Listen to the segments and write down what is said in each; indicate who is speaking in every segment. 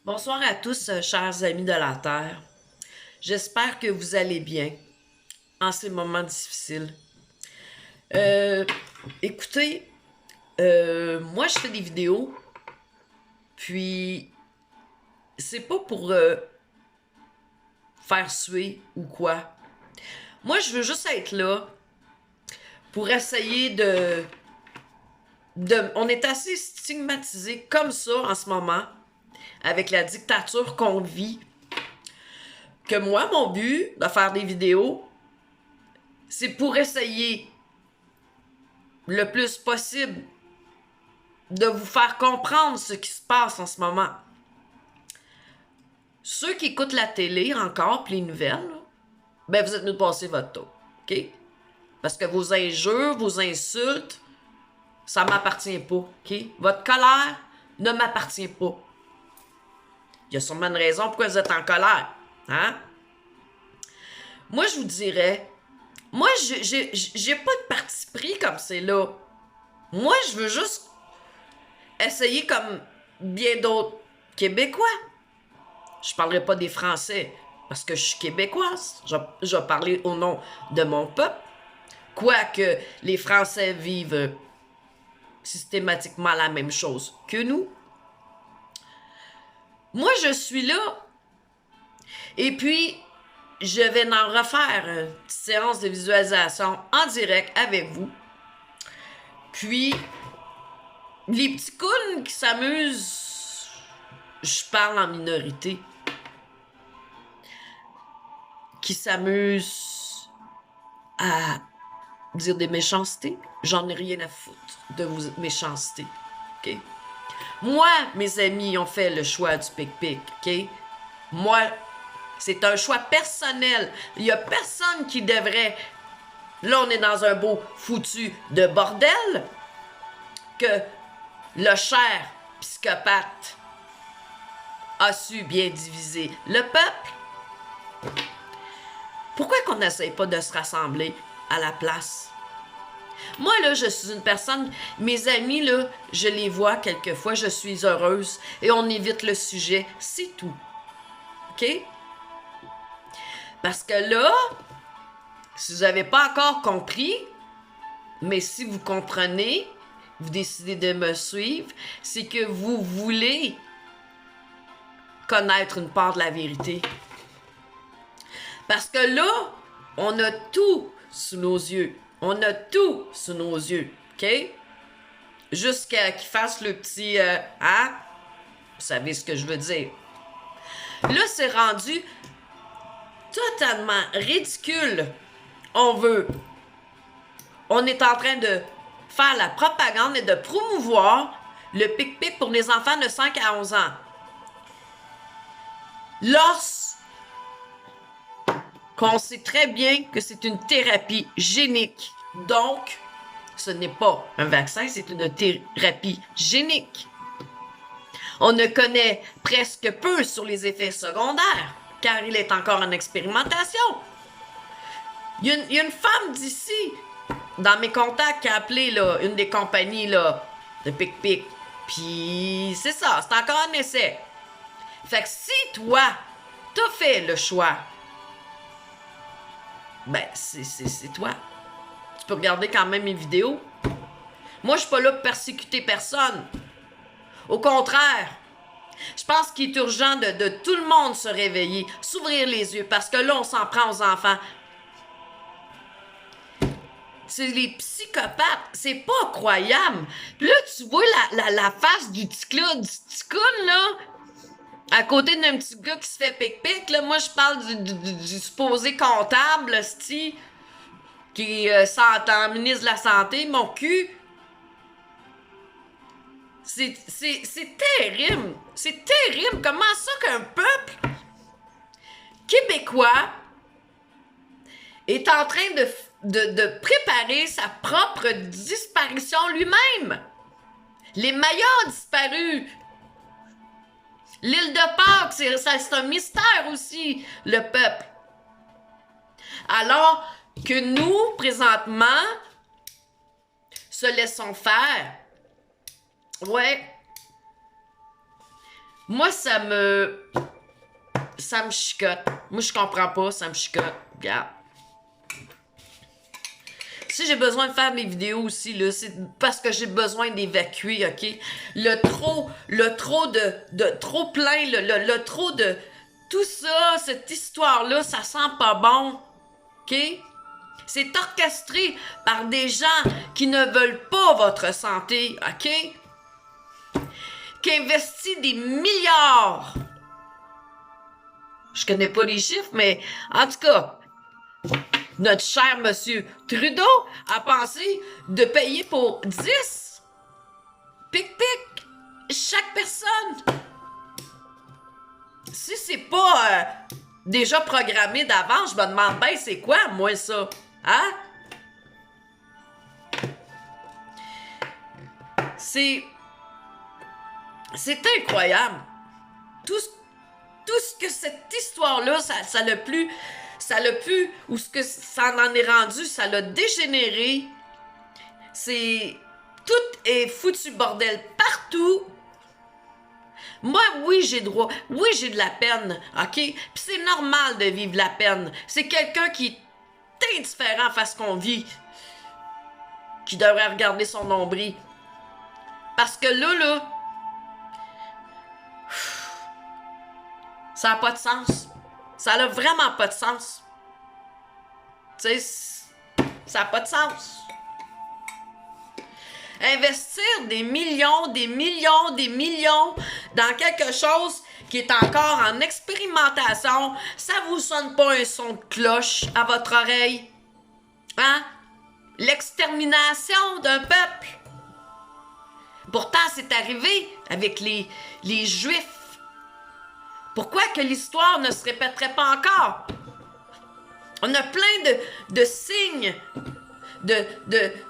Speaker 1: Bonsoir à tous, chers amis de la Terre. J'espère que vous allez bien en ces moments difficiles. Euh, écoutez, moi je fais des vidéos, puis c'est pas pour faire suer ou quoi. Moi je veux juste être là pour essayer On est assez stigmatisé comme ça en ce moment, avec la dictature qu'on vit, que moi, mon but de faire des vidéos, c'est pour essayer le plus possible de vous faire comprendre ce qui se passe en ce moment. Ceux qui écoutent la télé encore, puis les nouvelles, ben vous êtes mieux de passer votre tour, OK? Parce que vos injures, vos insultes, ça m'appartient pas, OK? Votre colère ne m'appartient pas. Il y a sûrement une raison pourquoi vous êtes en colère, hein? Moi, je vous dirais, moi, j'ai pas de parti pris comme c'est là. Moi, je veux juste essayer comme bien d'autres Québécois. Je parlerai pas des Français parce que je suis québécoise. Je vais parler au nom de mon peuple. Quoique les Français vivent systématiquement la même chose que nous. Moi, je suis là. Et puis, je vais en refaire une petite séance de visualisation en direct avec vous. Puis, les petits clowns qui s'amusent, je parle en minorité, qui s'amusent à dire des méchancetés, j'en ai rien à foutre de vos méchancetés, OK? Moi, mes amis ont fait le choix du pic-pic, OK? Moi, c'est un choix personnel. Il y a personne qui devrait... Là, on est dans un beau foutu de bordel que le cher psychopathe a su bien diviser le peuple. Pourquoi qu'on n'essaye pas de se rassembler à la place? Moi, là, je suis une personne... Mes amis, là, je les vois quelquefois, je suis heureuse et on évite le sujet, c'est tout. OK? Parce que là, si vous n'avez pas encore compris, mais si vous comprenez, vous décidez de me suivre, c'est que vous voulez connaître une part de la vérité. Parce que là, on a tout sous nos yeux. On a tout sous nos yeux, OK? Jusqu'à qu'il fasse le petit... hein? Vous savez ce que je veux dire. Là, c'est rendu totalement ridicule. On est en train de faire la propagande et de promouvoir le pic-pic pour les enfants de 5 à 11 ans. Lorsqu'on sait très bien que c'est une thérapie génique. Donc, ce n'est pas un vaccin, c'est une thérapie génique. On ne connaît presque peu sur les effets secondaires, car il est encore en expérimentation. Il y a une femme d'ici, dans mes contacts, qui a appelé là, une des compagnies là, de pic-pic. Puis c'est ça, c'est encore un essai. Fait que si toi, t'as fait le choix, ben c'est toi. Tu peux regarder quand même mes vidéos. Moi, je suis pas là pour persécuter personne. Au contraire, je pense qu'il est urgent de tout le monde se réveiller, s'ouvrir les yeux, parce que là, on s'en prend aux enfants. C'est les psychopathes. C'est pas croyable. Puis là, tu vois la face du petit clown, là, à côté d'un petit gars qui se fait pic-pic, là. Moi, je parle du supposé comptable, sti, qui est en ministre de la Santé, mon cul. C'est terrible. C'est terrible. Comment ça qu'un peuple québécois est en train de préparer sa propre disparition lui-même. Les Mayas ont disparu. L'île de Pâques, c'est un mystère aussi, le peuple. Alors que nous, présentement, se laissons faire. Ouais. Moi, ça me chicote. Moi, je comprends pas, ça me chicote. Regarde. Si j'ai besoin de faire des vidéos aussi, là, c'est parce que j'ai besoin d'évacuer, OK? Le trop de trop plein, le trop de tout ça, cette histoire-là, ça sent pas bon, OK? C'est orchestré par des gens qui ne veulent pas votre santé, OK? Qui investissent des milliards. Je connais pas les chiffres, mais en tout cas, notre cher monsieur Trudeau a pensé de payer pour 10 pic-pic chaque personne. Si c'est pas déjà programmé d'avance, je me demande bien c'est quoi, moi, ça? Hein? C'est incroyable. Tout ce que cette histoire-là, ça l'a pu, ou ce que ça en est rendu, ça l'a dégénéré. Tout est foutu bordel partout. Moi, oui, j'ai droit. Oui, j'ai de la peine, OK? Puis c'est normal de vivre la peine. C'est quelqu'un qui est indifférent face à ce qu'on vit, qui devrait regarder son nombril. Parce que là, ça n'a pas de sens. Ça n'a vraiment pas de sens. Tu sais, ça n'a pas de sens. Investir des millions dans quelque chose qui est encore en expérimentation, ça vous sonne pas un son de cloche à votre oreille? Hein? L'extermination d'un peuple. Pourtant, c'est arrivé avec les Juifs. Pourquoi que l'histoire ne se répéterait pas encore? On a plein de signes.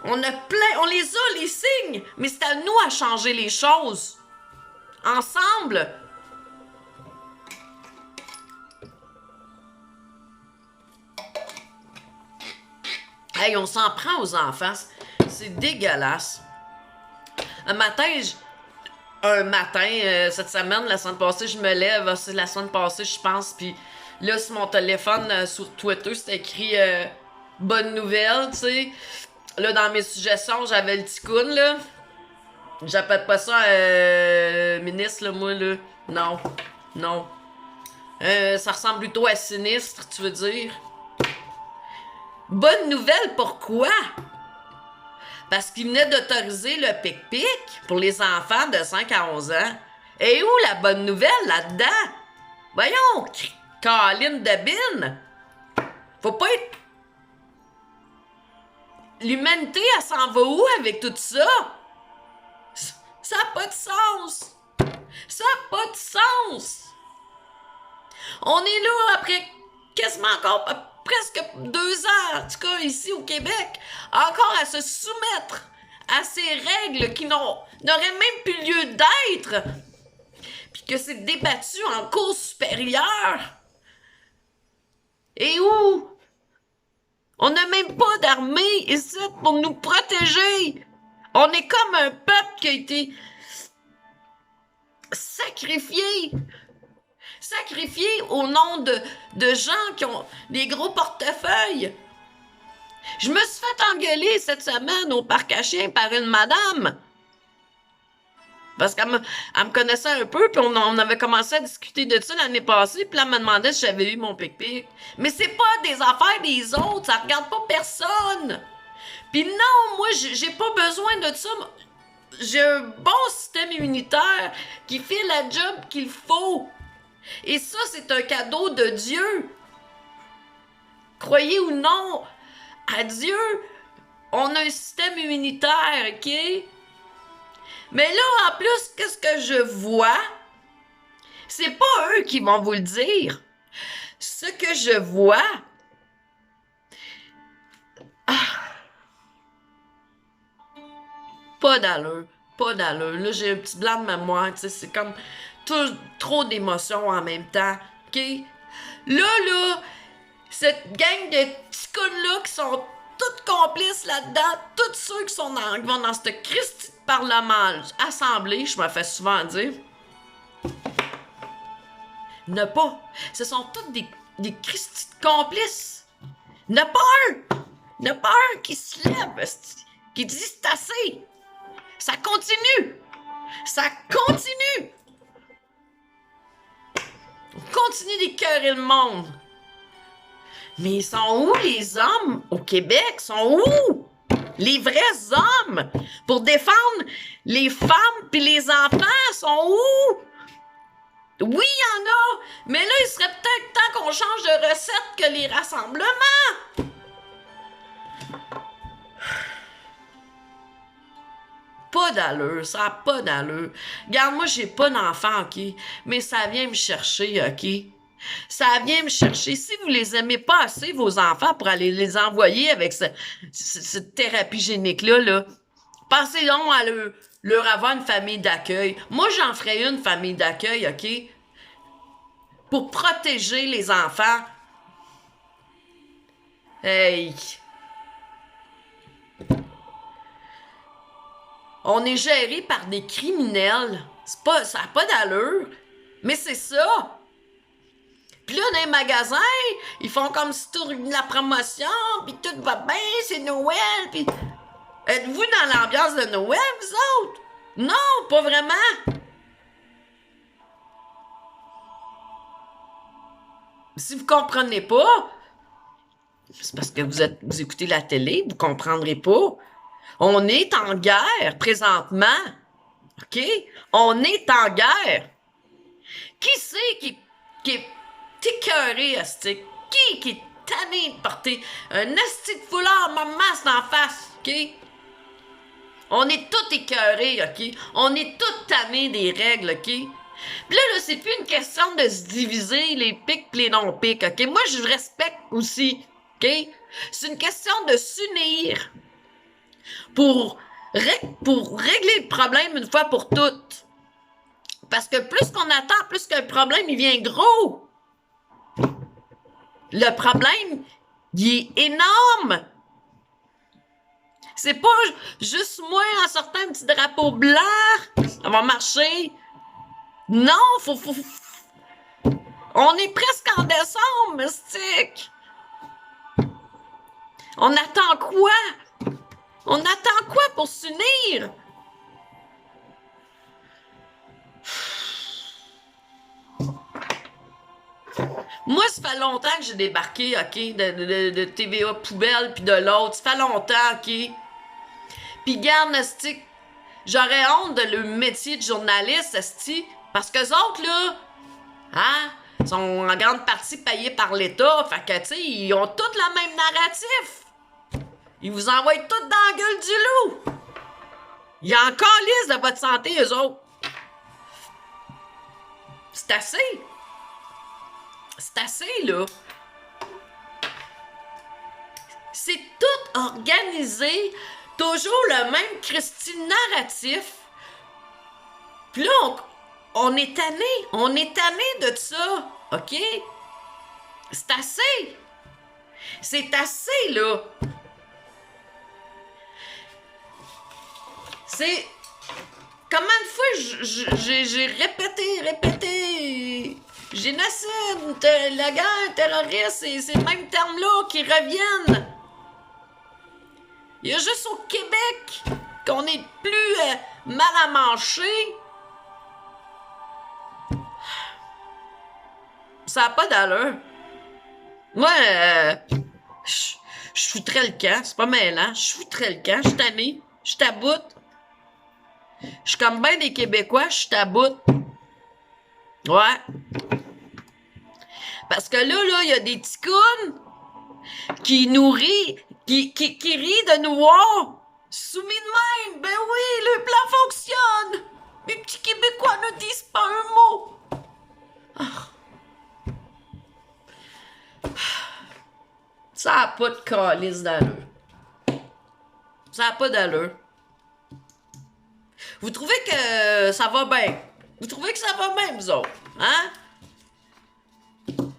Speaker 1: On les a, les signes. Mais c'est à nous à changer les choses. Ensemble. Hey, on s'en prend aux enfants. C'est dégueulasse. Cette semaine, la semaine passée, je me lève, c'est la semaine passée, je pense, puis là, sur mon téléphone, sur Twitter, c'était écrit bonne nouvelle, tu sais. Là, dans mes suggestions, j'avais le ticoun, là. J'appelle pas ça ministre, là, moi, là. Non. Ça ressemble plutôt à sinistre, tu veux dire. Bonne nouvelle, pourquoi? Parce qu'il venait d'autoriser le pic-pic pour les enfants de 5 à 11 ans. Et où la bonne nouvelle là-dedans? Voyons, Caroline de Bine. Faut pas être... L'humanité, elle s'en va où avec tout ça? Ça n'a pas de sens. Ça n'a pas de sens. On est là après quasiment encore presque 2 ans, en tout cas ici au Québec, encore à se soumettre à ces règles qui n'auraient même plus lieu d'être, puis que c'est débattu en cour supérieure. Et où? On n'a même pas d'armée ici pour nous protéger. On est comme un peuple qui a été sacrifié au nom de gens qui ont des gros portefeuilles. Je me suis fait engueuler cette semaine au parc à chiens par une madame. Parce qu'elle me connaissait un peu, puis on avait commencé à discuter de ça l'année passée, puis là, elle me demandait si j'avais eu mon pic-pic. Mais c'est pas des affaires des autres, ça regarde pas personne. Puis non, moi, j'ai pas besoin de ça. J'ai un bon système immunitaire qui fait la job qu'il faut. Et ça, c'est un cadeau de Dieu. Croyez ou non, à Dieu, on a un système immunitaire, OK? Mais là, en plus, qu'est-ce que je vois? C'est pas eux qui vont vous le dire. Ce que je vois... Pas d'allure. Là, j'ai un petit blanc de mémoire, tu sais, c'est comme trop d'émotions en même temps, OK? Là, cette gang de petits cons-là qui sont toutes complices là-dedans, tous ceux qui vont dans cette Christie de Parlement, assemblée, je me fais souvent dire, Il n'y en a pas. Ce sont tous des Christi de complices. Il n'y en a pas un. Il n'y en a pas un qui se lève, esti, qui dit c'est assez. Ça continue. Ça continue. On continue d'écœurer le monde. Mais ils sont où les hommes au Québec? Ils sont où? Les vrais hommes pour défendre les femmes puis les enfants sont où? Oui, il y en a, mais là, il serait peut-être temps qu'on change de recette que les rassemblements. Pas d'allure, ça n'a pas d'allure. Regarde, moi, j'ai pas d'enfant, OK? Mais ça vient me chercher, OK? Ça vient me chercher. Si vous les aimez pas assez, vos enfants, pour aller les envoyer avec cette thérapie génique-là, là, pensez donc à leur avoir une famille d'accueil. Moi, j'en ferais une famille d'accueil, OK? Pour protéger les enfants. Hey! On est géré par des criminels. Ça n'a pas d'allure. Mais c'est ça. Puis là, dans les magasins, ils font comme si tout la promotion, puis tout va bien, c'est Noël, puis... Êtes-vous dans l'ambiance de Noël, vous autres? Non, pas vraiment. Si vous comprenez pas, c'est parce que vous écoutez la télé, vous comprendrez pas. On est en guerre présentement. OK? On est en guerre. Qui c'est qui est écœuré, asti? Qui est tanné de porter un asti de foulard masse d'en face? OK? On est tous écœurés, OK? On est tous tannés des règles, OK? Puis là, c'est plus une question de se diviser les pics pis les non-pics, OK? Moi, je respecte aussi, OK? C'est une question de s'unir pour régler le problème une fois pour toutes. Parce que plus qu'on attend, plus que le problème, il vient gros. Le problème, il est énorme. C'est pas juste moi en sortant un petit drapeau blanc, ça va marcher. Non, on est presque en décembre, mystique. On attend quoi? On attend quoi pour s'unir? Moi, ça fait longtemps que j'ai débarqué, OK, de TVA Poubelle puis de l'autre. Ça fait longtemps, OK? Puis garde, esti, j'aurais honte de le métier de journaliste, esti, parce que les autres, là, hein, sont en grande partie payés par l'État. Fait que, tu sais, ils ont tous le même narratif. Ils vous envoient tous dans la gueule du loup. Ils en calissent de votre santé, eux autres. C'est assez. C'est assez, là. C'est tout organisé, toujours le même Christy narratif. Puis là, on est tanné. On est tanné de ça, OK? C'est assez. C'est assez, là. C'est... Combien de fois j'ai répété... Génocide, la guerre, terroriste, c'est ces mêmes termes-là qui reviennent. Il y a juste au Québec qu'on est plus mal à manger. Ça n'a pas d'allure. Moi, je foutrais le camp, c'est pas mêlant. Je foutrais le camp, je suis tanné, je taboute. Je suis comme ben des Québécois, je taboute. Ouais. Parce que là, il y a des ticounes qui nous rient, qui rient de nous voir soumis de même. Ben oui, le plan fonctionne. Les petits Québécois ne disent pas un mot. Ça n'a pas de calice d'allure. Ça n'a pas d'allure. Vous trouvez que ça va bien? Vous trouvez que ça va bien, vous autres? Hein?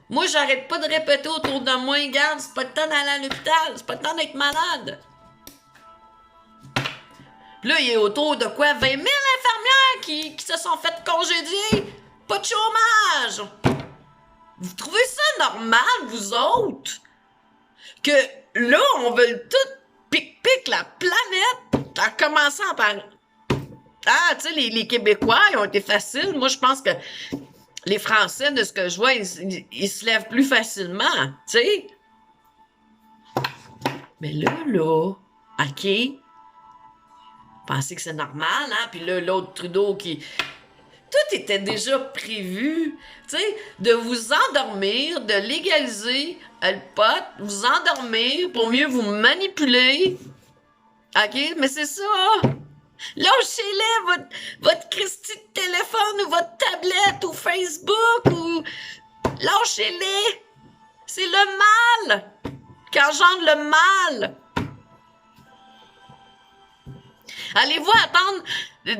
Speaker 1: Moi, j'arrête pas de répéter autour de moi, regarde, c'est pas le temps d'aller à l'hôpital, c'est pas le temps d'être malade. Là, il y a autour de quoi? 20 000 infirmières qui se sont faites congédier. Pas de chômage. Vous trouvez ça normal, vous autres? Que là, on veut tout pic-pic la planète, en commençant par... Ah, tu sais, les Québécois, ils ont été faciles. Moi, je pense que les Français, de ce que je vois, ils se lèvent plus facilement, tu sais. Mais là, OK, pensez que c'est normal, hein? Puis là, l'autre Trudeau qui... Tout était déjà prévu, tu sais, de vous endormir, de légaliser le pot, vous endormir pour mieux vous manipuler. OK? Mais c'est ça. Lâchez-les votre Christie de téléphone ou votre tablette ou Facebook ou... Lâchez-les. C'est le mal qui engendre le mal. Allez-vous attendre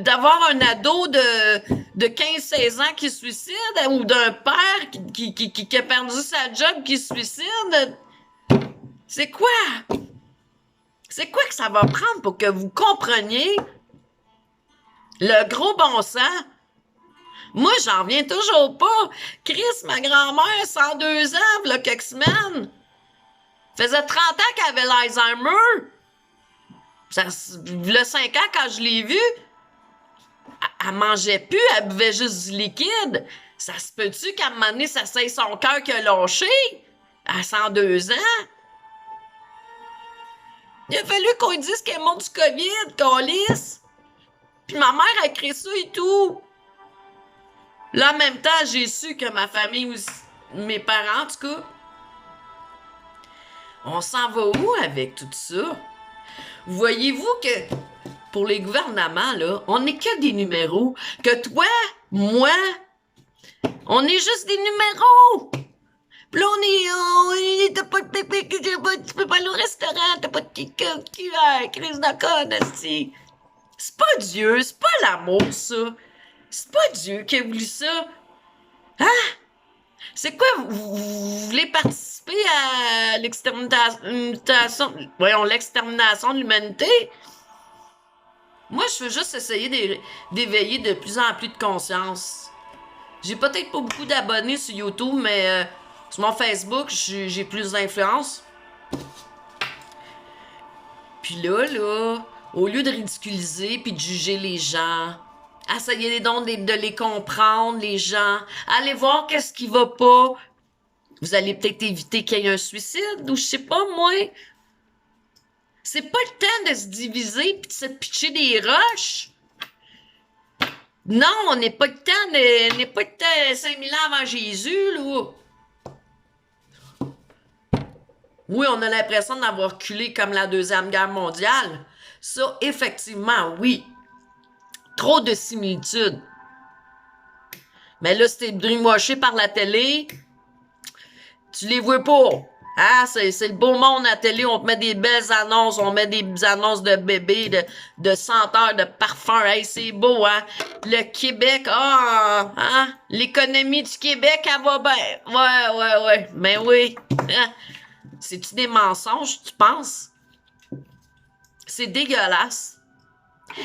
Speaker 1: d'avoir un ado de 15-16 ans qui se suicide ou d'un père qui a perdu sa job qui se suicide? C'est quoi? C'est quoi que ça va prendre pour que vous compreniez le gros bon sens? Moi, j'en reviens toujours pas. Chris, ma grand-mère, 102 ans, il y a quelques semaines. Faisait 30 ans qu'elle avait l'Alzheimer. Il y a 5 ans, quand je l'ai vue, elle mangeait plus, elle buvait juste du liquide. Ça se peut-tu qu'à un moment donné, ça c'est son cœur qui a lâché? À 102 ans? Il a fallu qu'on dise qu'elle est morte du COVID, qu'on lisse. Puis ma mère a créé ça et tout. Là, en même temps, j'ai su que ma famille aussi, mes parents, en tout cas, on s'en va où avec tout ça? Voyez-vous que pour les gouvernements, là, on n'est que des numéros. Que toi, moi, on est juste des numéros. Puis là, t'as pas tu peux pas aller au restaurant, t'as pas de QR, crise de conne, aussi. C'est pas Dieu, c'est pas l'amour, ça. C'est pas Dieu qui a voulu ça. Hein? C'est quoi, vous voulez participer à l'extermination, l'extermination de l'humanité? Moi, je veux juste essayer d'éveiller de plus en plus de conscience. J'ai peut-être pas beaucoup d'abonnés sur YouTube, mais sur mon Facebook, j'ai plus d'influence. Puis là, au lieu de ridiculiser puis de juger les gens, essayez donc de les comprendre, les gens. Allez voir qu'est-ce qui va pas. Vous allez peut-être éviter qu'il y ait un suicide ou je sais pas, moi. C'est pas le temps de se diviser puis de se pitcher des roches. Non, on n'est pas le temps 5000 ans avant Jésus, là. Oui, on a l'impression d'avoir culé comme la Deuxième Guerre mondiale. Ça, effectivement, oui. Trop de similitudes. Mais là, c'était dreamwashé par la télé. Tu les vois pas. Ah, c'est le beau monde à la télé. On te met des belles annonces. On met des annonces de bébés, de senteurs, de parfums. Hey, c'est beau, hein? Le Québec, hein? L'économie du Québec, elle va bien. Ouais. Mais oui. Hein? C'est-tu des mensonges, tu penses? C'est dégueulasse.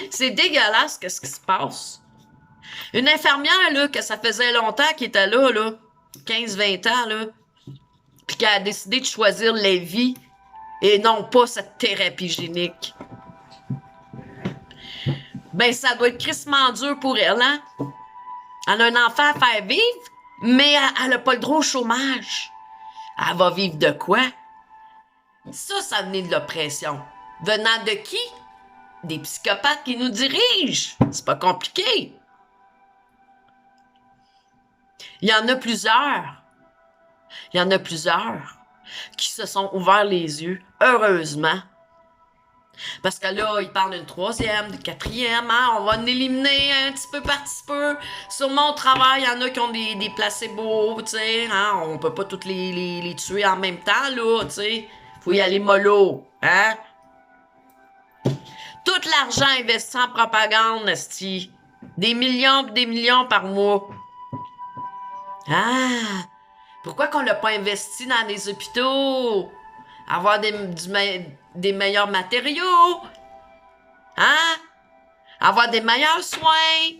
Speaker 1: C'est dégueulasse qu'est-ce qui se passe. Une infirmière, là, que ça faisait longtemps qu'elle était là, 15-20 ans, là, puis qu'elle a décidé de choisir la vie et non pas cette thérapie génique. Ben, ça doit être crissement dur pour elle, hein? Elle a un enfant à faire vivre, mais elle a pas le droit au chômage. Elle va vivre de quoi? Ça venait de l'oppression. Venant de qui? Des psychopathes qui nous dirigent. C'est pas compliqué. Il y en a plusieurs. Il y en a plusieurs qui se sont ouverts les yeux, heureusement. Parce que là, ils parlent d'une troisième, d'une quatrième, hein? On va en éliminer un petit peu par petit peu. Sur mon travail, il y en a qui ont des placebos, tu sais, hein? On peut pas toutes les tuer en même temps, là, tu sais. Faut y aller mollo, hein? Tout l'argent investi en propagande, Nasty. Des millions par mois. Ah! Pourquoi qu'on l'a pas investi dans des hôpitaux? Avoir des meilleurs matériaux? Hein? Avoir des meilleurs soins?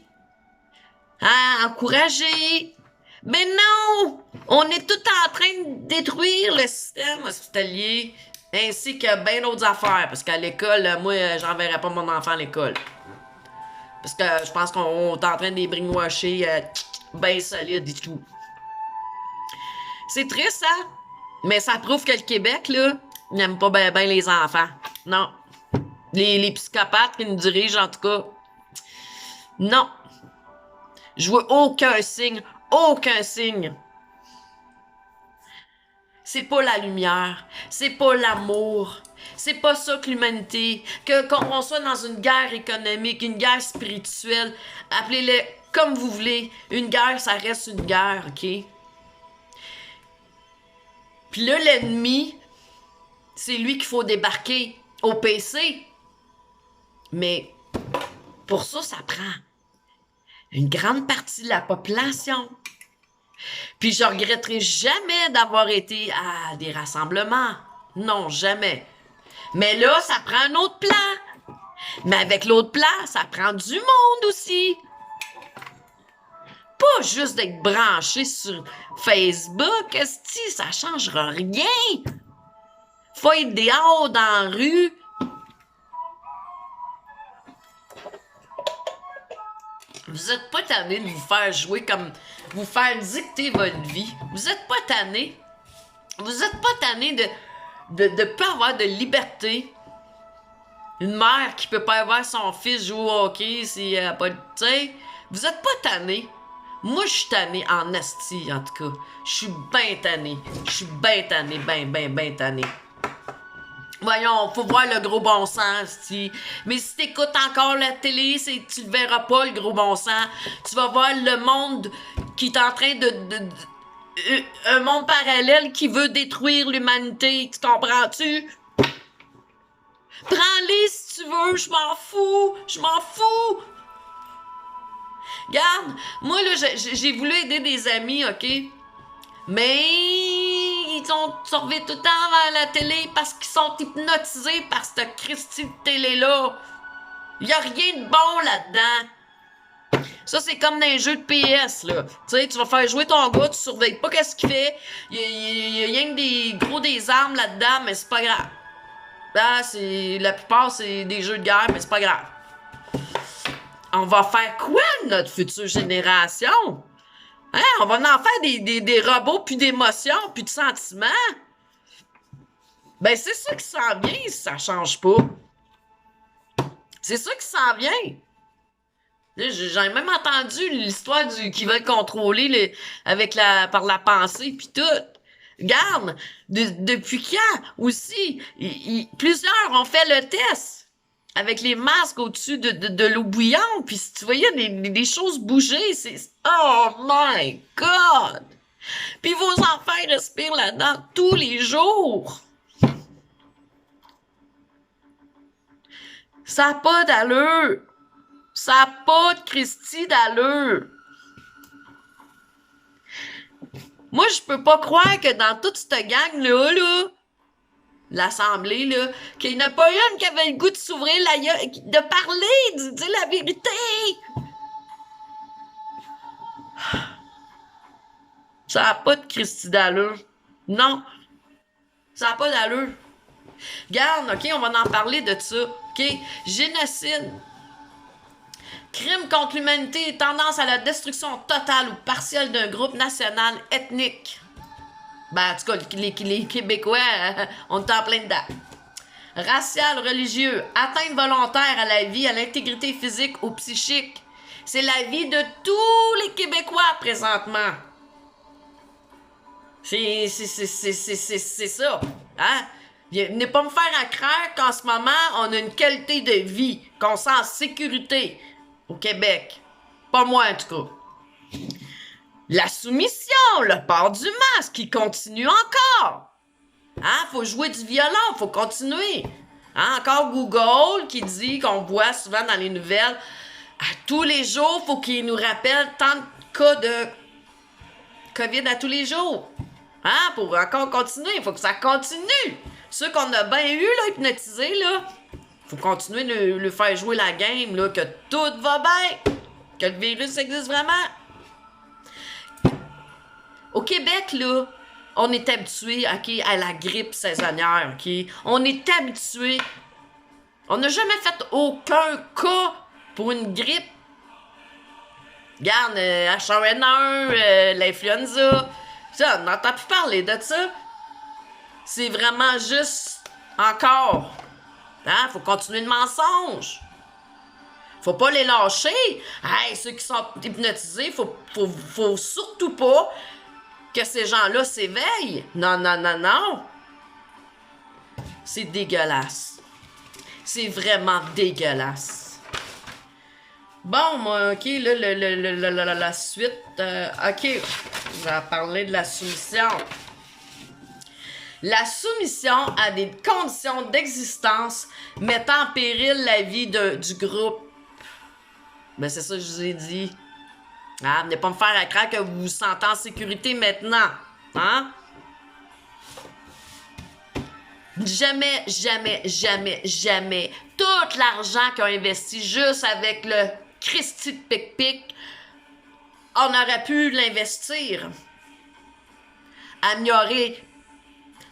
Speaker 1: Hein? Encourager? Mais non! On est tout en train de détruire le système hospitalier ainsi que bien d'autres affaires. Parce qu'à l'école, moi, j'enverrai pas mon enfant à l'école. Parce que je pense qu'on est en train de les brainwasher bien solide et tout. C'est triste, hein? Mais ça prouve que le Québec, là, n'aime pas bien les enfants. Non. Les psychopathes qui nous dirigent, en tout cas. Non. Je vois aucun signe. Aucun signe. C'est pas la lumière. C'est pas l'amour. C'est pas ça que l'humanité. Qu'on soit dans une guerre économique, une guerre spirituelle. Appelez-le comme vous voulez. Une guerre, ça reste une guerre, OK? Puis là, l'ennemi, c'est lui qu'il faut débarquer au PC. Mais pour ça, ça prend une grande partie de la population. Puis je regretterai jamais d'avoir été à des rassemblements. Non, jamais. Mais là, ça prend un autre plan. Mais avec l'autre plan, ça prend du monde aussi. Pas juste d'être branché sur Facebook, esti, ça changera rien. Faut être dehors dans la rue. Vous êtes pas tanné de vous faire jouer comme... vous faire dicter votre vie. Vous êtes pas tanné. Vous êtes pas tanné de pas avoir de liberté. Une mère qui peut pas avoir son fils jouer au hockey s'il n'y a pas de... Tu sais, vous êtes pas tanné. Moi, je suis tanné en asti, en tout cas. Je suis ben tanné. Je suis ben tanné, ben tanné. Voyons, faut voir le gros bon sens, asti. Mais si t'écoutes encore la télé, tu le verras pas, le gros bon sens. Tu vas voir le monde qui est en train un monde parallèle qui veut détruire l'humanité. Tu comprends-tu? Prends-les si tu veux, je m'en fous. Je m'en fous. Regarde, moi, là, j'ai voulu aider des amis, OK? Mais ils sont servis tout le temps vers la télé parce qu'ils sont hypnotisés par cette Christie de télé-là. Il y a rien de bon là-dedans. Ça, c'est comme dans les jeux de PS, là. Tu sais, tu vas faire jouer ton gars, tu surveilles pas qu'est-ce qu'il fait. Il y a rien que des armes là-dedans, mais c'est pas grave. Là, la plupart, c'est des jeux de guerre, mais c'est pas grave. On va faire quoi de notre future génération? Hein? On va en faire des robots, puis d'émotions, puis de sentiments? Ben, c'est ça qui s'en vient si ça change pas. C'est ça qui s'en vient. J'ai même entendu l'histoire qui veulent contrôler par la pensée, puis tout. Regarde, depuis quand aussi, plusieurs ont fait le test. Avec les masques au-dessus de l'eau bouillante, puis si tu voyais des choses bouger, c'est... Oh my God! Puis vos enfants respirent là-dedans tous les jours! Ça n'a pas d'allure! Ça n'a pas de Christie d'allure! Moi, je peux pas croire que dans toute cette gang-là, l'Assemblée, là, qu'il n'y en a pas une qui avait le goût de s'ouvrir la gueule, de parler, de dire la vérité. Ça n'a pas de Christie d'allure. Non. Ça n'a pas d'allure. Regarde, OK, on va en parler de ça. OK? Génocide. Crime contre l'humanité, tendance à la destruction totale ou partielle d'un groupe national ethnique. Ben, en tout cas, les Québécois, on est en plein dedans. Racial, religieux, atteinte volontaire à la vie, à l'intégrité physique ou psychique. C'est la vie de tous les Québécois présentement. C'est ça. Hein? Venez pas me faire à croire qu'en ce moment, on a une qualité de vie, qu'on sent en sécurité au Québec. Pas moi, en tout cas. La soumission, le port du masque, qui continue encore. Hein? Faut jouer du violon, faut continuer. Hein? Encore Google qui dit qu'on voit souvent dans les nouvelles, à tous les jours, faut qu'il nous rappelle tant de cas de COVID à tous les jours. Hein? Pour encore continuer, faut que ça continue. Ceux qu'on a bien eu, là, hypnotisés, là, faut continuer de le faire jouer la game, là, que tout va bien, que le virus existe vraiment. Au Québec, là, on est habitué, OK, à la grippe saisonnière, OK? On est habitué. On n'a jamais fait aucun cas pour une grippe. Regarde, H1N1, l'influenza. Ça, on n'entend plus parler de ça. C'est vraiment juste encore. Hein? Faut continuer le mensonge. Faut pas les lâcher. Hey, ceux qui sont hypnotisés, faut surtout pas que ces gens-là s'éveillent. Non, non, non, non. C'est dégueulasse. C'est vraiment dégueulasse. Bon, moi, OK, là, la suite. OK, je vais parler de la soumission. La soumission à des conditions d'existence mettant en péril la vie du groupe. Ben, c'est ça que je vous ai dit. Ah, venez pas me faire à croire que vous vous sentez en sécurité maintenant. Hein? Jamais, jamais, jamais, jamais. Tout l'argent qu'ils ont investi juste avec le Christy de Pic-Pic, on aurait pu l'investir. Améliorer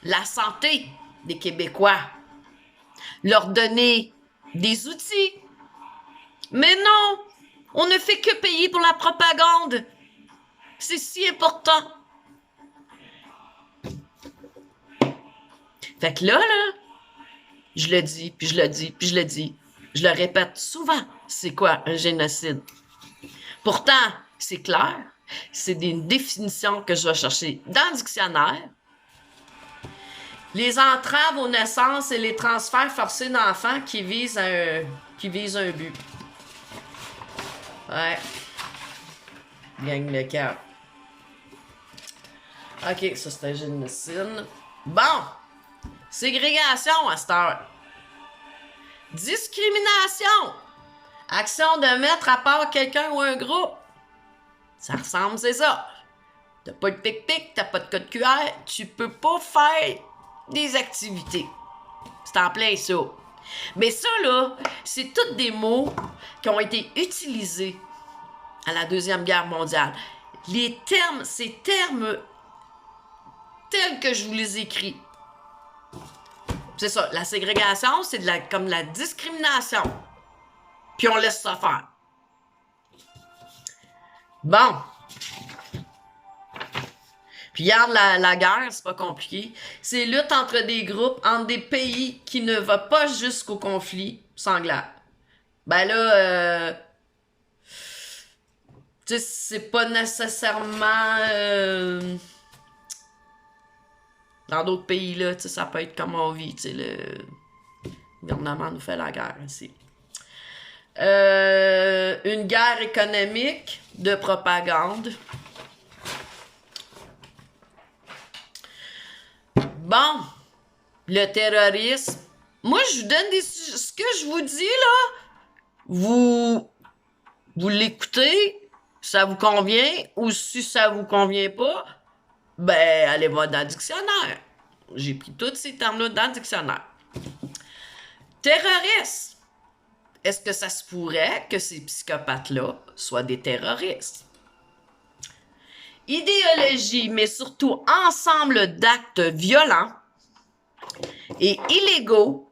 Speaker 1: la santé des Québécois. Leur donner des outils. Mais non! On ne fait que payer pour la propagande. C'est si important. Fait que là, je le dis, puis je le dis, puis je le dis. Je le répète souvent. C'est quoi un génocide? Pourtant, c'est clair. C'est des définitions que je vais chercher dans le dictionnaire. Les entraves aux naissances et les transferts forcés d'enfants qui visent un but. Ouais. Gagne le cœur. OK, ça c'est un génocide. Bon. Ségrégation à cette heure. Discrimination. Action de mettre à part quelqu'un ou un groupe. Ça ressemble, c'est ça. T'as pas de pic-pic, t'as pas de code QR, tu peux pas faire des activités. C'est en plein ça. Mais ça, là, c'est tous des mots qui ont été utilisés à la Deuxième Guerre mondiale. Les termes, ces termes tels que je vous les écris. C'est ça, la ségrégation, c'est comme la discrimination. Puis on laisse ça faire. Bon. Puis regarde, la guerre, c'est pas compliqué. C'est lutte entre des groupes, entre des pays qui ne va pas jusqu'au conflit sanglant. Ben là, tu sais, c'est pas nécessairement... dans d'autres pays, là, tu sais, ça peut être comme on vit, tu sais, le gouvernement nous fait la guerre ici. Une guerre économique de propagande. Bon, le terrorisme. Moi, je vous donne ce que je vous dis, là, vous l'écoutez, ça vous convient, ou si ça vous convient pas, ben, allez voir dans le dictionnaire. J'ai pris tous ces termes-là dans le dictionnaire. Terroriste. Est-ce que ça se pourrait que ces psychopathes-là soient des terroristes? Idéologie, mais surtout ensemble d'actes violents et illégaux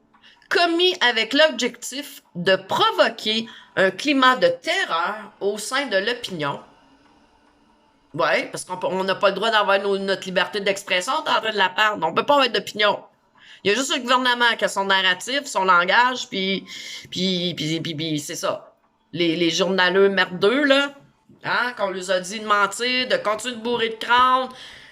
Speaker 1: commis avec l'objectif de provoquer un climat de terreur au sein de l'opinion. Oui, parce qu'on n'a pas le droit d'avoir notre liberté d'expression, t'es en train de la perdre. On peut pas avoir d'opinion. Il y a juste le gouvernement qui a son narratif, son langage, puis c'est ça. Les journaleux merdeux, là, hein, qu'on leur a dit de mentir, de continuer de bourrer de crâne.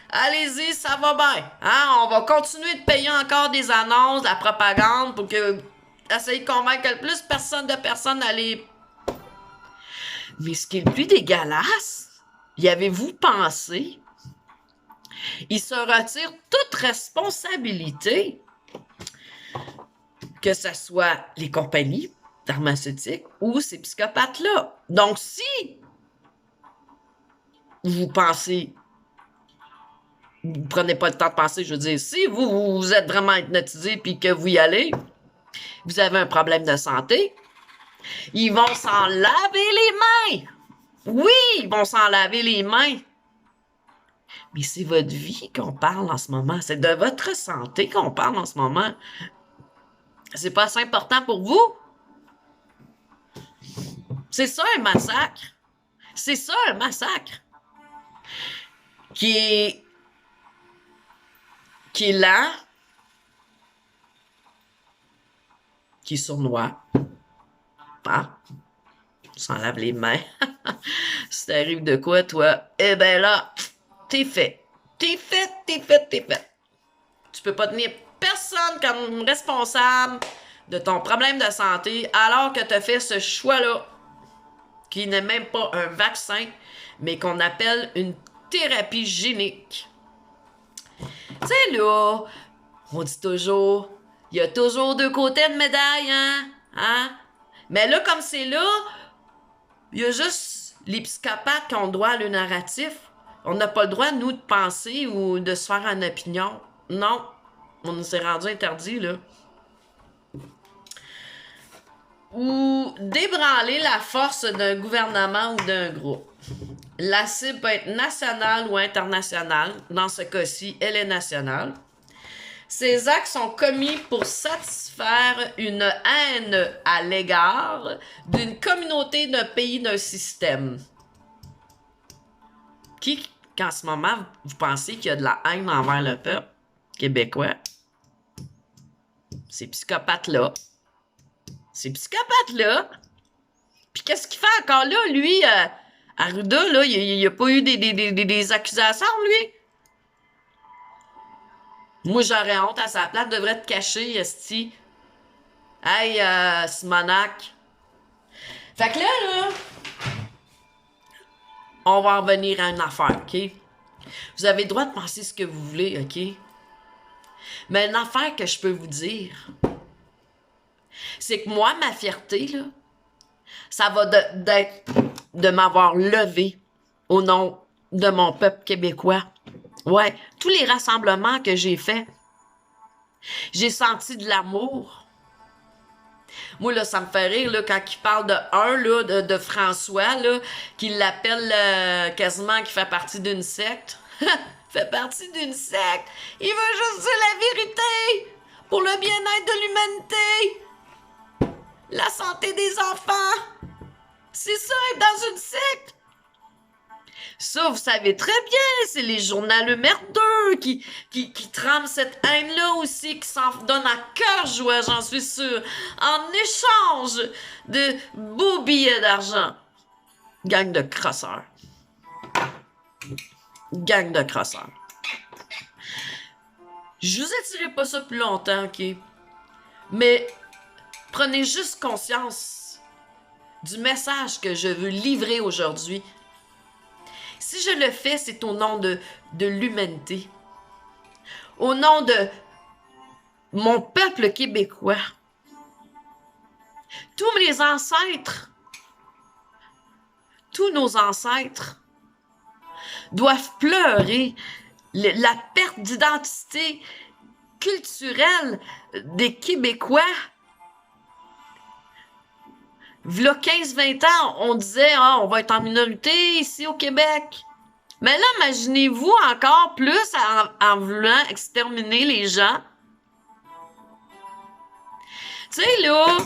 Speaker 1: Allez-y, ça va bien. Hein, on va continuer de payer encore des annonces, de la propagande, pour que essayer de convaincre le plus de personnes à aller... Mais ce qui est le plus dégueulasse, y avez-vous pensé? Ils se retirent toute responsabilité, que ce soit les compagnies pharmaceutiques ou ces psychopathes-là. Donc, si vous pensez, vous prenez pas le temps de penser, je veux dire, si vous êtes vraiment hypnotisé puis que vous y allez, vous avez un problème de santé, ils vont s'en laver les mains. Oui, ils vont s'en laver les mains. Mais c'est votre vie qu'on parle en ce moment. C'est de votre santé qu'on parle en ce moment. C'est pas assez important pour vous? C'est ça un massacre. C'est ça un massacre. Qui est lent, qui est sournois. Ah, on s'en lave les mains. Si t'arrive de quoi, toi? Eh ben là, t'es fait. T'es fait, t'es fait, t'es fait. Tu peux pas tenir personne comme responsable de ton problème de santé alors que t'as fait ce choix-là, qui n'est même pas un vaccin, mais qu'on appelle une thérapie génique. Tu sais, là, on dit toujours, il y a toujours deux côtés de médaille, hein? Mais là, comme c'est là, il y a juste les psychopathes qui ont droit à le narratif. On n'a pas le droit, nous, de penser ou de se faire une opinion. Non. On nous est rendu interdit, là. Ou d'ébranler la force d'un gouvernement ou d'un groupe. La cible peut être nationale ou internationale. Dans ce cas-ci, elle est nationale. Ces actes sont commis pour satisfaire une haine à l'égard d'une communauté, d'un pays, d'un système. Qui, qu'en ce moment, vous pensez qu'il y a de la haine envers le peuple québécois? Ces psychopathes-là. Ces psychopathes-là. Puis qu'est-ce qu'il fait encore là, lui, Arruda, là? Il n'y a pas eu des accusations, lui? Moi, j'aurais honte à sa place, devrait te cacher, esti. Hey, Simonac. Fait que là, on va en venir à une affaire, OK? Vous avez le droit de penser ce que vous voulez, OK? Mais une affaire que je peux vous dire, c'est que moi, ma fierté, là, ça va d'être de m'avoir levé au nom de mon peuple québécois. Ouais, tous les rassemblements que j'ai faits, j'ai senti de l'amour. Moi, là, ça me fait rire, là, quand il parle de François, là, qu'il l'appelle quasiment qu'il fait partie d'une secte. Fait partie d'une secte. Il veut juste dire la vérité pour le bien-être de l'humanité. La santé des enfants. C'est ça, être dans une secte. Ça, vous savez très bien, c'est les journaleux merdeux qui trament cette haine-là aussi, qui s'en donnent à cœur joie, j'en suis sûre, en échange de beaux billets d'argent. Gang de crosseurs. Gang de crosseurs. Je vous étirerai pas ça plus longtemps, OK? Mais prenez juste conscience du message que je veux livrer aujourd'hui. Si je le fais, c'est au nom de l'humanité. Au nom de mon peuple québécois. Tous mes ancêtres, tous nos ancêtres doivent pleurer la perte d'identité culturelle des Québécois. V'là 15-20 ans, on disait on va être en minorité ici au Québec. Mais là, imaginez-vous encore plus en voulant exterminer les gens. Tu sais, là,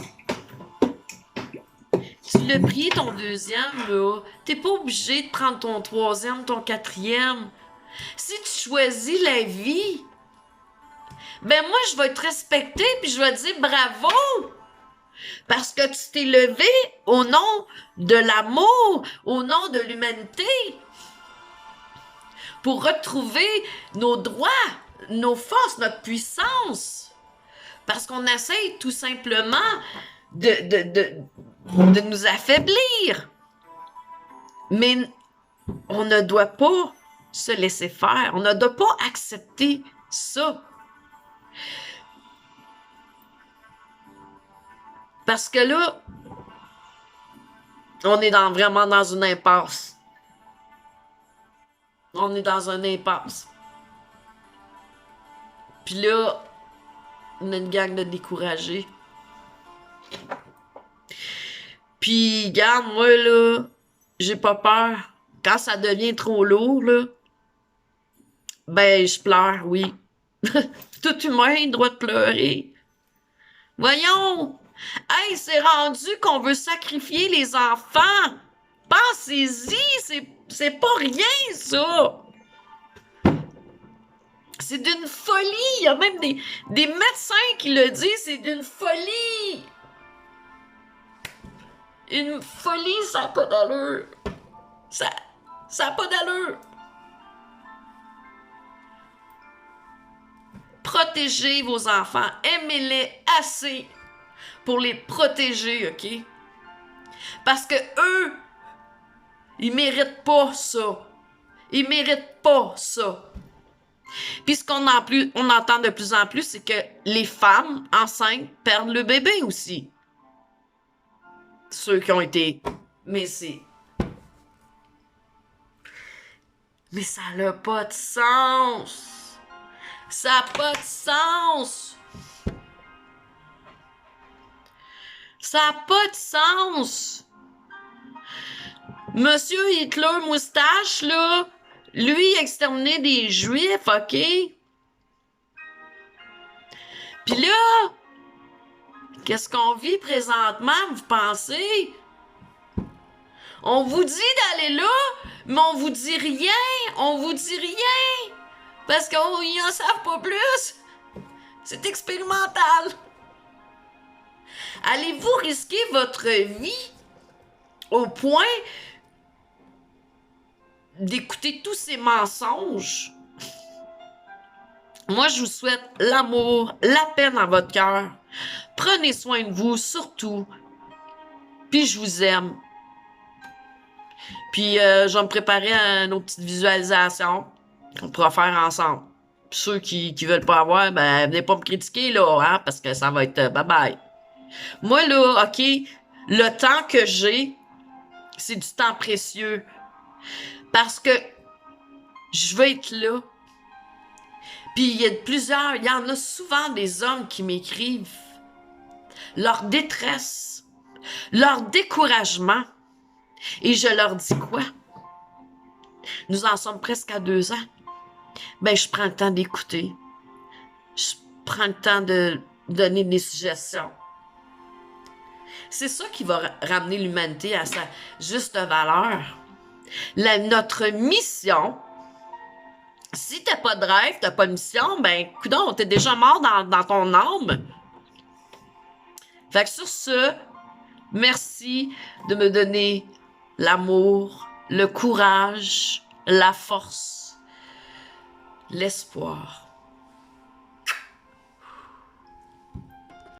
Speaker 1: tu l'as pris ton deuxième, là. T'es pas obligé de prendre ton troisième, ton quatrième. Si tu choisis la vie, ben moi, je vais te respecter puis je vais te dire bravo. Parce que tu t'es levé au nom de l'amour, au nom de l'humanité, pour retrouver nos droits, nos forces, notre puissance. Parce qu'on essaie tout simplement de nous affaiblir. Mais on ne doit pas se laisser faire. On ne doit pas accepter ça. Parce que là, on est vraiment dans une impasse. On est dans une impasse. Puis là, on a une gang de découragés. Puis, regarde, moi, là, j'ai pas peur. Quand ça devient trop lourd, là, Ben, je pleure, oui. Tout humain a le droit de pleurer. Voyons! Hey, c'est rendu qu'on veut sacrifier les enfants! Pensez-y, c'est pas rien, ça! C'est d'une folie! Il y a même des médecins qui le disent, c'est d'une folie! Une folie, ça n'a pas d'allure! Ça n'a pas d'allure! Protégez vos enfants, aimez-les assez pour les protéger, OK? Parce que eux, ils méritent pas ça. Ils méritent pas ça. Puis ce qu'on on entend de plus en plus, c'est que les femmes enceintes perdent le bébé aussi. Ceux qui ont été... Mais ça n'a pas de sens. Ça n'a pas de sens. Ça n'a pas de sens. Monsieur Hitler Moustache, là, lui, il a exterminé des Juifs, OK? Puis là, qu'est-ce qu'on vit présentement, vous pensez? On vous dit d'aller là, mais on vous dit rien. On vous dit rien. Parce qu'ils en savent pas plus. C'est expérimental. Allez-vous risquer votre vie au point d'écouter tous ces mensonges? Moi, je vous souhaite l'amour, la paix dans votre cœur. Prenez soin de vous, surtout. Puis je vous aime. Puis je vais me préparer à nos petites visualisations qu'on pourra faire ensemble. Puis ceux qui veulent pas avoir, ben venez pas me critiquer là, hein, parce que ça va être bye bye. Moi là, OK, le temps que j'ai, c'est du temps précieux. Parce que je veux être là. Puis il y en a souvent des hommes qui m'écrivent leur détresse, leur découragement. Et je leur dis quoi? Nous en sommes presque à 2 ans. Ben, je prends le temps d'écouter. Je prends le temps de donner des suggestions. C'est ça qui va ramener l'humanité à sa juste valeur. Notre mission, si t'as pas de rêve, t'as pas de mission, ben, coudonc, t'es déjà mort dans ton âme. Fait que sur ce, merci de me donner l'amour, le courage, la force, l'espoir.